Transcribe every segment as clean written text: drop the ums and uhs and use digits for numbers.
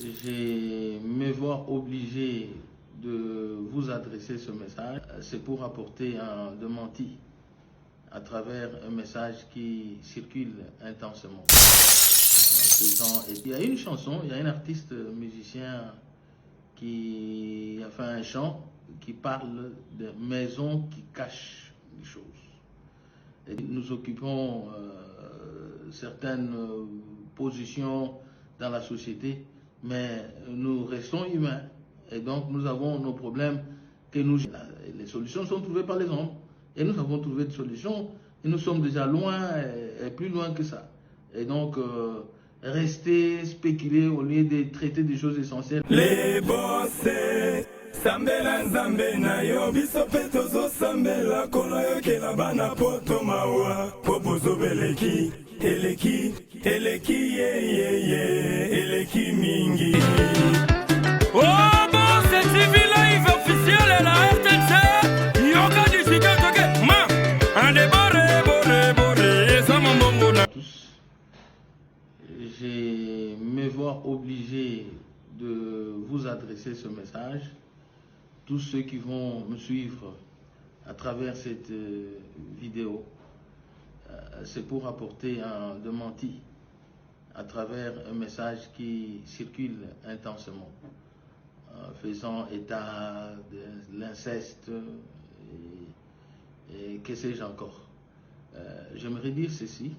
Je me vois obligé de vous adresser ce message. C'est pour apporter un démenti à travers un message qui circule intensément. Il y a une chanson, il y a un artiste musicien qui a fait un chant qui parle de maisons qui cachent les choses. Et nous occupons certaines positions dans la société, mais nous restons humains et donc nous avons nos problèmes que nous... Les solutions sont trouvées par les hommes et nous avons trouvé des solutions et nous sommes déjà loin et plus loin que ça. Et donc rester spéculer au lieu de traiter des choses essentielles. Les bossés sambela nzambe na yo biso pe tozo sambela kolo yo ke la bana poto mawa popozo beleki eleki ye eleki mingi. Oh bon, c'est TV Live officiel et la RTC yoga du Chicago toke ma un des boré ça mon bongo na tous. Je me vois obligé de vous adresser ce message. Tous ceux qui vont me suivre à travers cette vidéo, c'est pour apporter un démenti à travers un message qui circule intensément, faisant état de l'inceste et que sais-je encore. J'aimerais dire ceci,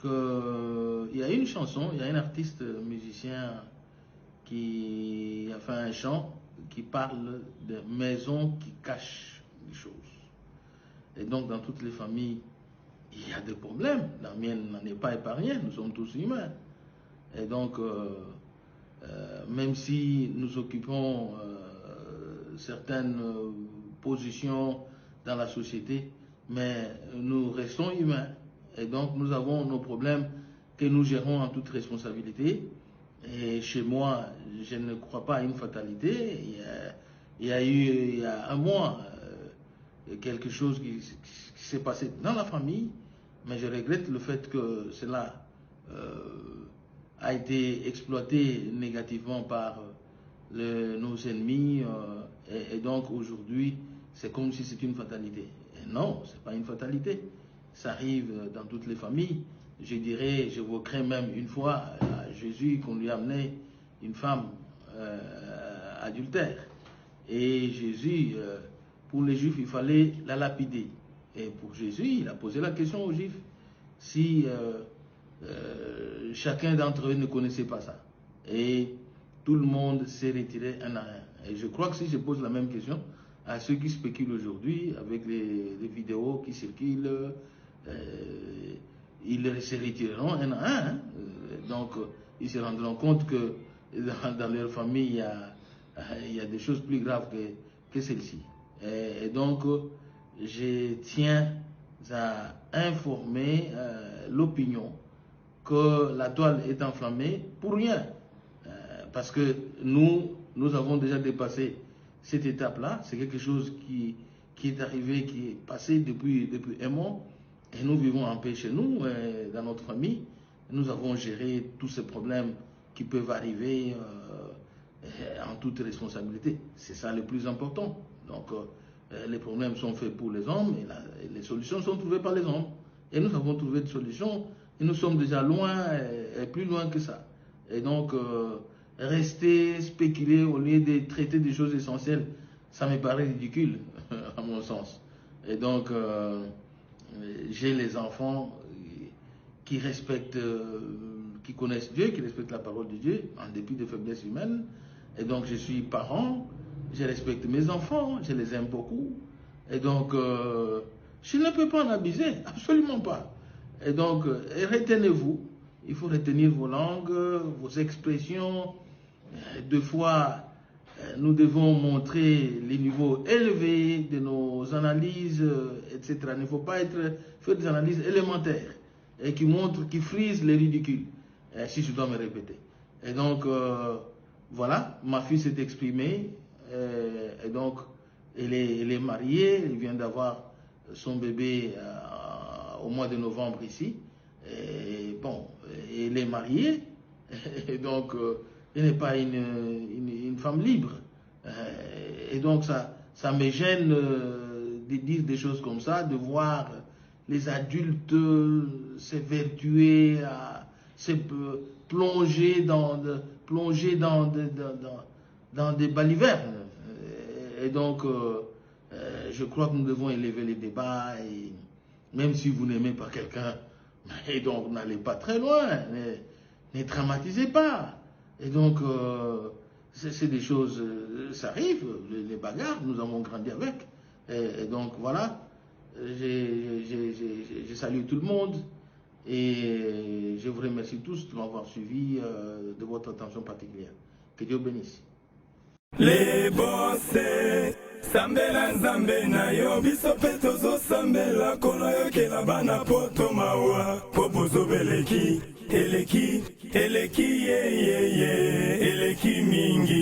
qu'il y a une chanson, il y a un artiste musicien qui a fait un chant qui parle de maisons qui cachent les choses. Et donc dans toutes les familles, il y a des problèmes. La mienne n'en est pas épargnée, nous sommes tous humains. Et donc, même si nous occupons certaines positions dans la société, mais nous restons humains. Et donc nous avons nos problèmes que nous gérons en toute responsabilité. Et chez moi, je ne crois pas à une fatalité. Il y a un mois, quelque chose qui s'est passé dans la famille, mais je regrette le fait que cela a été exploité négativement par nos ennemis. Et donc aujourd'hui, c'est comme si c'était une fatalité. Et non, ce n'est pas une fatalité. Ça arrive dans toutes les familles. Je dirais, j'évoquerai même une fois à Jésus qu'on lui a amené une femme adultère. Et Jésus, pour les Juifs, il fallait la lapider. Et pour Jésus, il a posé la question aux Juifs si chacun d'entre eux ne connaissait pas ça. Et tout le monde s'est retiré un à un. Et je crois que si je pose la même question à ceux qui spéculent aujourd'hui avec les vidéos qui circulent, ils se retireront un à un. Donc, ils se rendront compte que dans leur famille, il y a des choses plus graves que celle-ci. Et donc, je tiens à informer l'opinion que la toile est enflammée pour rien. Parce que nous avons déjà dépassé cette étape-là. C'est quelque chose qui est arrivé, qui est passé depuis un mois. Et nous vivons en paix chez nous, dans notre famille. Nous avons géré tous ces problèmes qui peuvent arriver en toute responsabilité. C'est ça le plus important. Donc, les problèmes sont faits pour les hommes et les solutions sont trouvées par les hommes. Et nous avons trouvé des solutions et nous sommes déjà loin et plus loin que ça. Et donc, rester spéculer au lieu de traiter des choses essentielles, ça me paraît ridicule, à mon sens. Et donc, j'ai les enfants qui respectent, qui connaissent Dieu, qui respectent la parole de Dieu, en dépit des faiblesses humaines. Et donc, je suis parent, je respecte mes enfants, je les aime beaucoup. Et donc, je ne peux pas en abuser, absolument pas. Et donc, retenez-vous, il faut retenir vos langues, vos expressions. Deux fois, nous devons montrer les niveaux élevés de nos analyses, etc. Il ne faut pas faire des analyses élémentaires et qui montrent, qui frisent les ridicules, si je dois me répéter. Et donc, voilà, ma fille s'est exprimée, et donc, elle est mariée, elle vient d'avoir son bébé au mois de novembre ici. Et bon, elle est mariée, et donc, n'est pas une femme libre. Et donc ça me gêne de dire des choses comme ça, de voir les adultes s'évertuer à se plonger dans des balivernes. Et donc, je crois que nous devons élever les débats, et même si vous n'aimez pas quelqu'un, et donc n'allez pas très loin, ne traumatisez pas. Et donc, c'est des choses, ça arrive, les bagarres, nous avons grandi avec. Et donc, voilà, je salue tout le monde. Et je vous remercie tous de m'avoir suivi, de votre attention particulière. Que Dieu bénisse. Les bossés, sambela nzambe na yo, biso pe tozo sambela kolo yo ke la bana poto mawa, po bozo beleki, eleki, ye, eleki mingi.